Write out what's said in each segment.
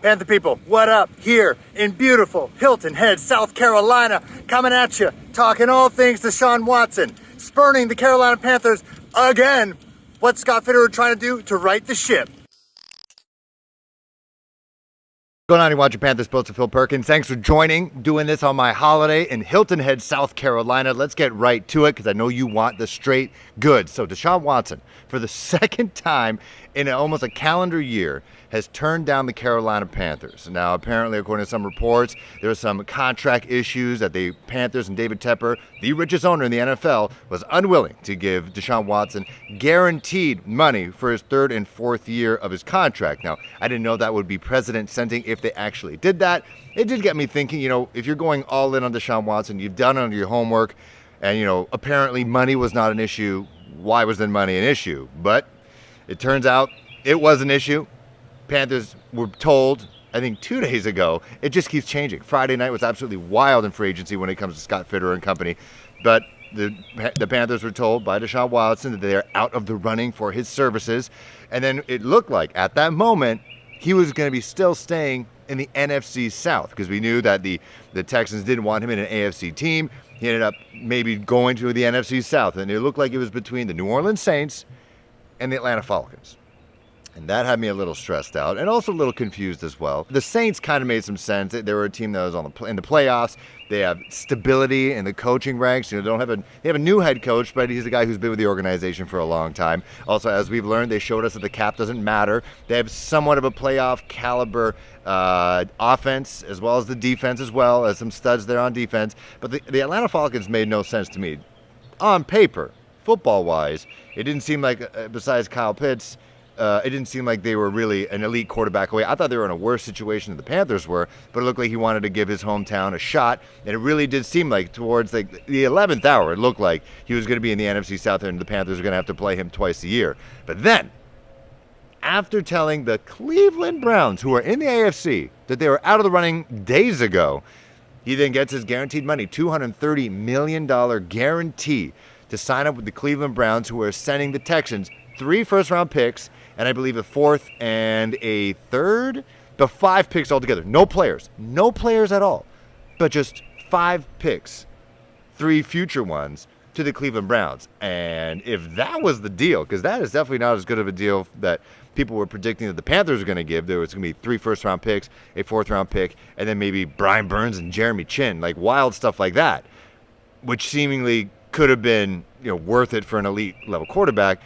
Panther people, what up? Here in beautiful Hilton Head, South Carolina, coming at you, talking all things Deshaun Watson, spurning the Carolina Panthers again. What's Scott Fitterer trying to do to right the ship? What's going on? You're watching Panthers Post with Phil Perkins. Thanks for joining, doing this on my holiday in Hilton Head, South Carolina. Let's get right to it because I know you want the straight goods. So Deshaun Watson, for the second time in almost a calendar year, has turned down the Carolina Panthers. Now, apparently, according to some reports, there are some contract issues that the Panthers and David Tepper, the richest owner in the NFL, was unwilling to give Deshaun Watson guaranteed money for his third and fourth year of his contract. Now, I didn't know that would be precedent setting if they actually did that. It did get me thinking, if you're going all in on Deshaun Watson, you've done under your homework, and, apparently money was not an issue. Why was then money an issue? But it turns out it was an issue. Panthers were told, I think 2 days ago, it just keeps changing. Friday night was absolutely wild in free agency when it comes to Scott Fitterer and company. But the Panthers were told by Deshaun Watson that they're out of the running for his services. And then it looked like at that moment, he was going to be still staying in the NFC South because we knew that the Texans didn't want him in an AFC team. He ended up maybe going to the NFC South. And it looked like it was between the New Orleans Saints and the Atlanta Falcons. And that had me a little stressed out and also a little confused as well. The Saints kind of made some sense. They were a team that was in the playoffs. They have stability in the coaching ranks. They have a new head coach, but he's a guy who's been with the organization for a long time. Also, as we've learned, they showed us that the cap doesn't matter. They have somewhat of a playoff caliber offense as well as the defense as well, as some studs there on defense. But the Atlanta Falcons made no sense to me. On paper, football-wise, it didn't seem like, besides Kyle Pitts, it didn't seem like they were really an elite quarterback away. I thought they were in a worse situation than the Panthers were, but it looked like he wanted to give his hometown a shot, and it really did seem like towards the 11th hour, it looked like he was going to be in the NFC South, and the Panthers were going to have to play him twice a year. But then, after telling the Cleveland Browns, who are in the AFC, that they were out of the running days ago, he then gets his guaranteed money, $230 million guarantee to sign up with the Cleveland Browns, who are sending the Texans 3 first-round picks, and I believe a fourth and a third, but 5 picks altogether. No players at all, but just 5 picks, 3 future ones to the Cleveland Browns. And if that was the deal, because that is definitely not as good of a deal that people were predicting that the Panthers were going to give. There was going to be 3 first-round picks, a 4th-round pick, and then maybe Brian Burns and Jeremy Chin, like wild stuff like that, which seemingly could have been worth it for an elite level quarterback.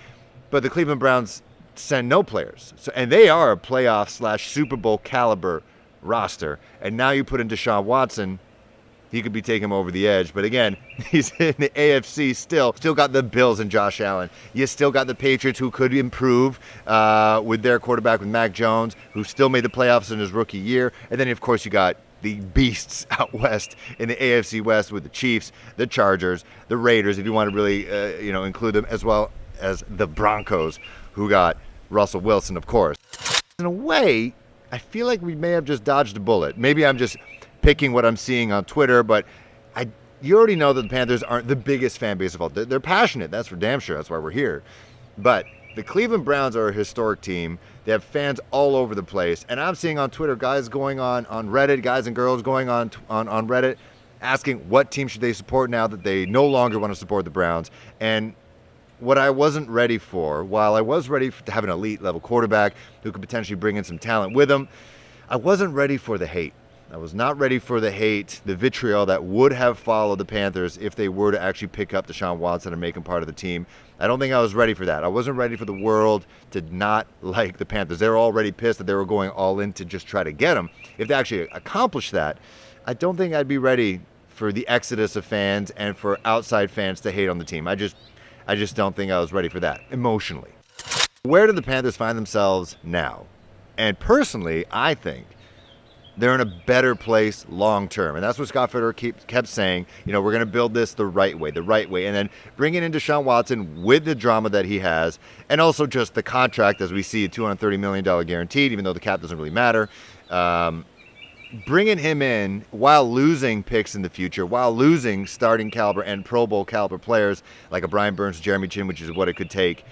But the Cleveland Browns send no players. And they are a playoff / Super Bowl caliber roster. And now you put in Deshaun Watson, he could be taking him over the edge. But again, he's in the AFC still got the Bills and Josh Allen. You still got the Patriots, who could improve with their quarterback, with Mac Jones, who still made the playoffs in his rookie year. And then, of course, you got the beasts out west in the AFC West with the Chiefs, the Chargers, the Raiders, if you want to really include them, as well as the Broncos, who got Russell Wilson, of course. In a way, I feel like we may have just dodged a bullet. Maybe I'm just picking what I'm seeing on Twitter, but you already know that the Panthers aren't the biggest fan base of all. They're passionate, that's for damn sure. That's why we're here. But the Cleveland Browns are a historic team. They have fans all over the place. And I'm seeing on Twitter guys going on Reddit, guys and girls going on Reddit, asking what team should they support now that they no longer want to support the Browns. And what I wasn't ready for, while I was ready to have an elite level quarterback who could potentially bring in some talent with him, I wasn't ready for the hate. I was not ready for the hate, the vitriol that would have followed the Panthers if they were to actually pick up Deshaun Watson and make him part of the team. I don't think I was ready for that. I wasn't ready for the world to not like the Panthers. They were already pissed that they were going all in to just try to get him. If they actually accomplished that, I don't think I'd be ready for the exodus of fans and for outside fans to hate on the team. I just don't think I was ready for that emotionally. Where do the Panthers find themselves now? And personally, I think they're in a better place long term. And that's what Scott Fitterer kept saying. We're going to build this the right way. And then bringing in Deshaun Watson with the drama that he has, and also just the contract, as we see, a $230 million guaranteed, even though the cap doesn't really matter. Bringing him in while losing picks in the future, while losing starting caliber and Pro Bowl caliber players like a Brian Burns, Jeremy Chin, which is what it could take.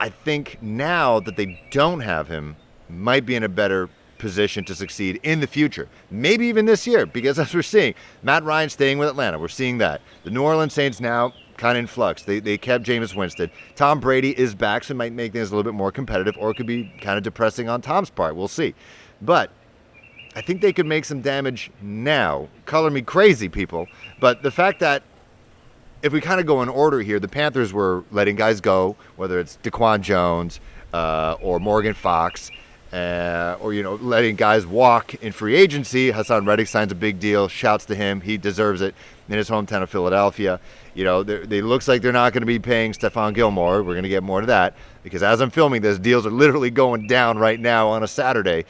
I think now that they don't have him, might be in a better position to succeed in the future. Maybe even this year, because as we're seeing, Matt Ryan staying with Atlanta. We're seeing that. The New Orleans Saints now kind of in flux. They kept Jameis Winston. Tom Brady is back, so it might make things a little bit more competitive, or it could be kind of depressing on Tom's part. We'll see. But I think they could make some damage now. Color me crazy, people. But the fact that if we kind of go in order here, the Panthers were letting guys go, whether it's Daquan Jones or Morgan Fox, or, you know, letting guys walk in free agency. Hassan Reddick signs a big deal. Shouts to him. He deserves it in his hometown of Philadelphia. You know, they looks like they're not going to be paying Stephon Gilmore. We're going to get more to that because as I'm filming this, deals are literally going down right now on a Saturday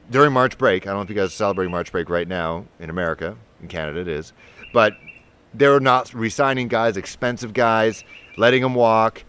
during March break. I don't know if you guys are celebrating March break right now in America. In Canada it is. But they're not re-signing guys, expensive guys, letting them walk,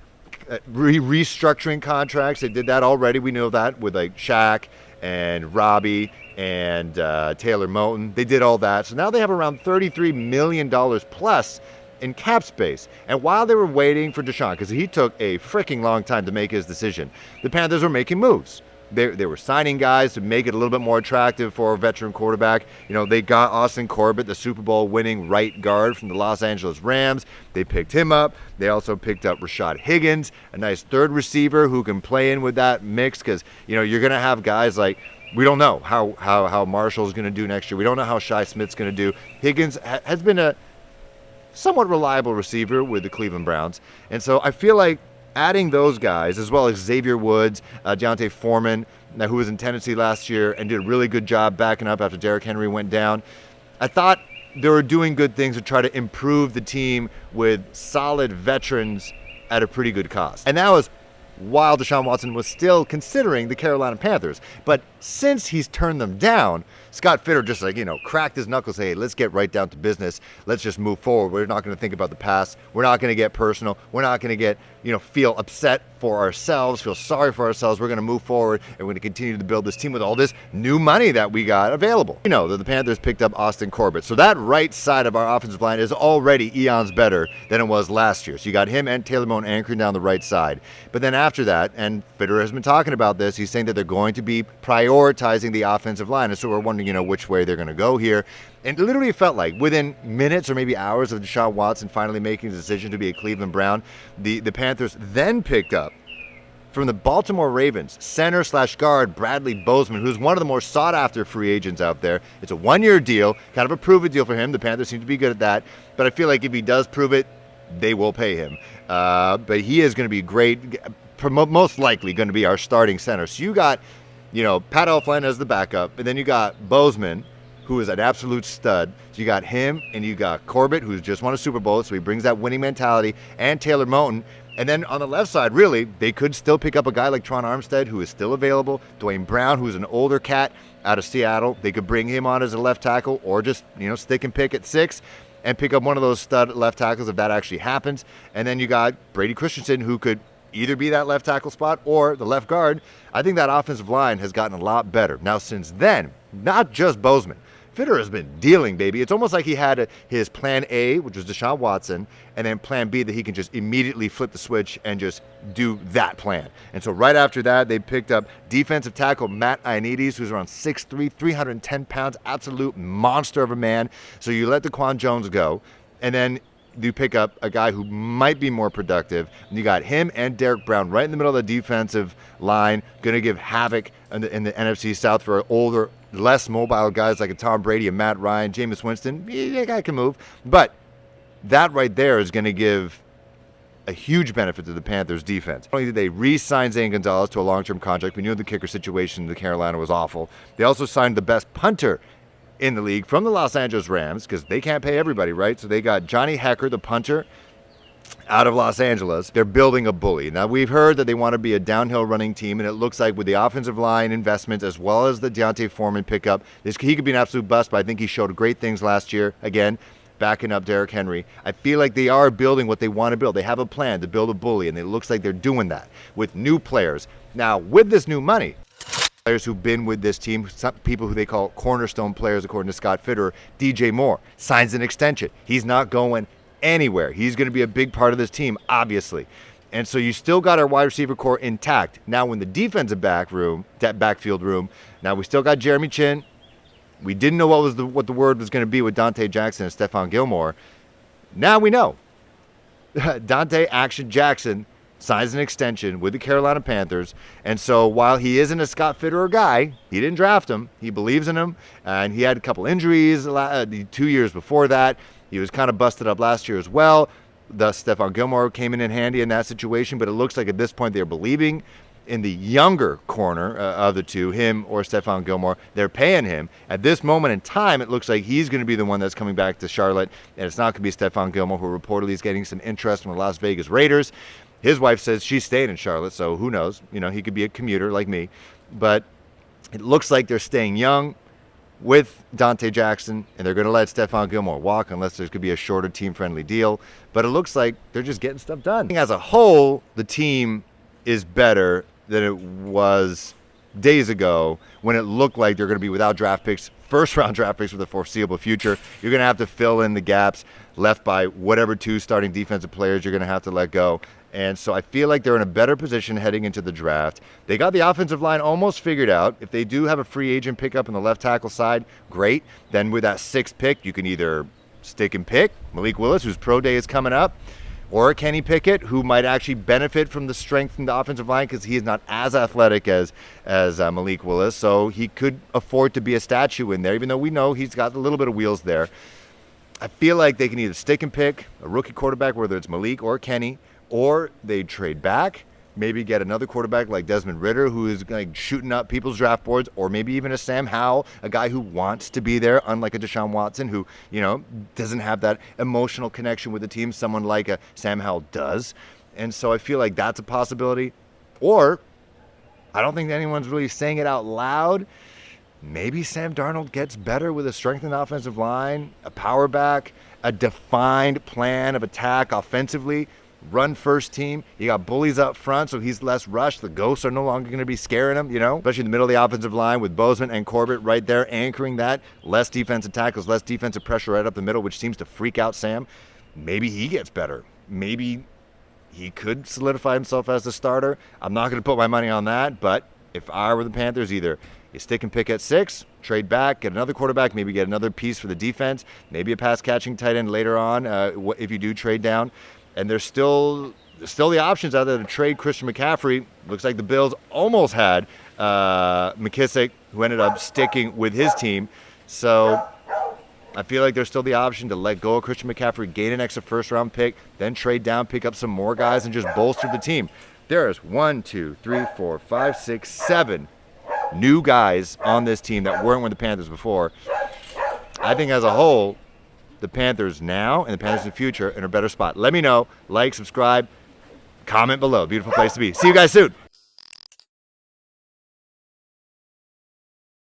restructuring contracts. They did that already. We know that with like Shaq and Robbie and Taylor Moton. They did all that. So now they have around $33 million plus in cap space. And while they were waiting for Deshaun, because he took a freaking long time to make his decision, the Panthers were making moves. They were signing guys to make it a little bit more attractive for a veteran quarterback. You know, they got Austin Corbett, the Super Bowl winning right guard from the Los Angeles Rams. They picked him up. They also picked up Rashad Higgins, a nice third receiver who can play in with that mix because, you know, you're going to have guys like, we don't know how Marshall's going to do next year. We don't know how Shi Smith's going to do. Higgins has been a somewhat reliable receiver with the Cleveland Browns. And so I feel like adding those guys, as well as Xavier Woods, Deontay Foreman, who was in Tennessee last year and did a really good job backing up after Derrick Henry went down. I thought they were doing good things to try to improve the team with solid veterans at a pretty good cost. And that was while Deshaun Watson was still considering the Carolina Panthers. But since he's turned them down, Scott Fitter just like, you know, cracked his knuckles, hey, let's get right down to business. Let's just move forward. We're not going to think about the past. We're not going to get personal. We're not going to get, you know, feel upset for ourselves, feel sorry for ourselves. We're going to move forward and we're going to continue to build this team with all this new money that we got available. You know that the Panthers picked up Austin Corbett. So that right side of our offensive line is already eons better than it was last year. So you got him and Taylor Moton anchoring down the right side. But then after that, and Fitter has been talking about this, he's saying that they're going to be prioritizing the offensive line. And so we're wondering, you know, which way they're going to go here. And it literally felt like within minutes or maybe hours of Deshaun Watson finally making the decision to be a Cleveland Brown, the Panthers then picked up from the Baltimore Ravens, center/guard Bradley Bozeman, who's one of the more sought-after free agents out there. It's a one-year deal, kind of a prove-it deal for him. The Panthers seem to be good at that. But I feel like if he does prove it, they will pay him. But he is going to be great, most likely going to be our starting center. So you got, you know, Pat Elflein as the backup, and then you got Bozeman, who is an absolute stud. So you got him, and you got Corbett, who's just won a Super Bowl, so he brings that winning mentality, and Taylor Moton. And then on the left side, really, they could still pick up a guy like Tron Armstead, who is still available. Dwayne Brown, who's an older cat out of Seattle. They could bring him on as a left tackle or just, you know, stick and pick at 6 and pick up one of those stud left tackles if that actually happens. And then you got Brady Christensen, who could either be that left tackle spot or the left guard. I think that offensive line has gotten a lot better. Now, since then, not just Bozeman. Fitter has been dealing, baby. It's almost like he had his plan A, which was Deshaun Watson, and then plan B that he can just immediately flip the switch and just do that plan. And so right after that, they picked up defensive tackle Matt Ioannidis, who's around 6'3", 310 pounds, absolute monster of a man. So you let Daquan Jones go, and then you pick up a guy who might be more productive. And you got him and Derrick Brown right in the middle of the defensive line, going to give havoc in the NFC South for older, less mobile guys like a Tom Brady and Matt Ryan. Jameis Winston, that guy can move. But that right there is going to give a huge benefit to the Panthers defense. Not only did they re-sign Zane Gonzalez to a long-term contract, we knew the kicker situation in Carolina was awful. They also signed the best punter in the league from the Los Angeles Rams, because they can't pay everybody, right? So they got Johnny Hecker, the punter, out of Los Angeles. They're building a bully. Now, we've heard that they want to be a downhill running team, and it looks like with the offensive line investments as well as the Deontay Foreman pickup, he could be an absolute bust, but I think he showed great things last year. Again, backing up Derrick Henry. I feel like they are building what they want to build. They have a plan to build a bully, and it looks like they're doing that with new players. Now, with this new money, players who've been with this team, some people who they call cornerstone players, according to Scott Fitter, DJ Moore signs an extension. He's not going anywhere. He's going to be a big part of this team, obviously. And so you still got our wide receiver core intact. Now, when the defensive backfield room, now we still got Jeremy Chin. We didn't know what the word was going to be with Dante Jackson and Stephon Gilmore. Now we know. Dante Action Jackson signs an extension with the Carolina Panthers. And so while he isn't a Scott Fitterer guy, he didn't draft him. He believes in him. And he had a couple injuries 2 years before that. He was kind of busted up last year as well. Thus, Stephon Gilmore came in handy in that situation. But it looks like at this point they're believing in the younger corner of the two, him or Stephon Gilmore. They're paying him. At this moment in time, it looks like he's going to be the one that's coming back to Charlotte, and it's not going to be Stephon Gilmore, who reportedly is getting some interest from the Las Vegas Raiders. His wife says she's staying in Charlotte, so who knows? He could be a commuter like me. But it looks like they're staying young with Dante Jackson, and they're going to let Stephon Gilmore walk unless there's going to be a shorter team-friendly deal. But it looks like they're just getting stuff done. As a whole, the team is better than it was days ago when it looked like they're going to be without draft picks, first-round draft picks for the foreseeable future. You're going to have to fill in the gaps left by whatever two starting defensive players you're going to have to let go. And so I feel like they're in a better position heading into the draft. They got the offensive line almost figured out. If they do have a free agent pickup on the left tackle side, great. Then with that sixth pick, you can either stick and pick Malik Willis, whose pro day is coming up, or Kenny Pickett, who might actually benefit from the strength in the offensive line because he is not as athletic as Malik Willis. So he could afford to be a statue in there, even though we know he's got a little bit of wheels there. I feel like they can either stick and pick a rookie quarterback, whether it's Malik or Kenny, or they trade back, maybe get another quarterback like Desmond Ridder, who is like shooting up people's draft boards, or maybe even a Sam Howell, a guy who wants to be there, unlike a Deshaun Watson, who, doesn't have that emotional connection with the team. Someone like a Sam Howell does. And so I feel like that's a possibility. Or, I don't think anyone's really saying it out loud, maybe Sam Darnold gets better with a strengthened offensive line, a power back, a defined plan of attack offensively, run first team. You got bullies up front, so he's less rushed. The ghosts are no longer going to be scaring him, especially in the middle of the offensive line with Bozeman and Corbett right there anchoring that. Less defensive tackles, less defensive pressure right up the middle, which seems to freak out Sam. Maybe he gets better. Maybe he could solidify himself as the starter. I'm not going to put my money on that, but if I were the Panthers, either you stick and pick at 6, trade back, get another quarterback, maybe get another piece for the defense, maybe a pass-catching tight end later on if you do trade down. And there's still the options out there to trade Christian McCaffrey. Looks like the Bills almost had McKissick, who ended up sticking with his team. So I feel like there's still the option to let go of Christian McCaffrey, gain an extra first-round pick, then trade down, pick up some more guys, and just bolster the team. There's 1, 2, 3, 4, 5, 6, 7 new guys on this team that weren't with the Panthers before. I think as a whole, the Panthers now and the Panthers in the future are in a better spot. Let me know. Like, subscribe, comment below. Beautiful place to be. See you guys soon.